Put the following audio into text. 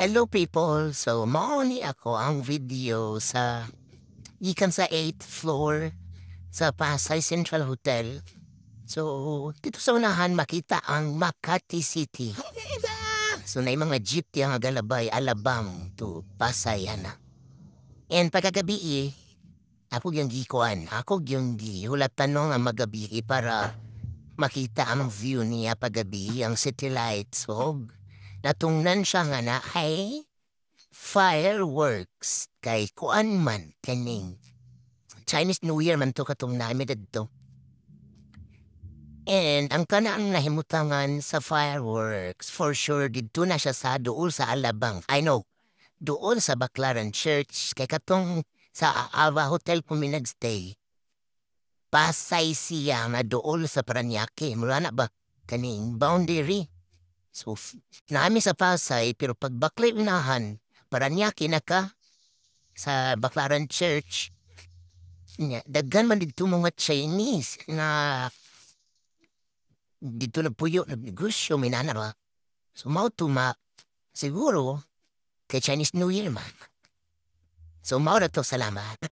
Hello people! So, mao ni ako ang video sa gikan sa 8th floor sa Pasay Central Hotel. So, dito sa unahan makita ang Makati City. So, na mga jeep yang galabay alabang to Pasay ana. And pagkagabi ako yung gikuan, ako yung gihulatan nung ang magabi para makita ang view niya paggabi, ang city lights. So, natungnan siya nga na, ay, fireworks kay kuan man kaning Chinese New Year man to katong namin dito. And ang kanang nahimutangan sa fireworks, for sure, dito na siya sa dool sa Alabang. I know, dool sa Baclaran Church, kay katong sa Ava Hotel kung minagstay. Pasay siya na dool sa Paranaque. Mura na ba? Kaning boundary. So, naami sa Pasay, pero pag Baklay unahan, Paranaque na ka sa Baclaran Church. Daghan man dito mga Chinese na dito na puyo nagnegosyo, minana ba? So, tuma, siguro, kay Chinese New Year man. So, mao na to, salamat.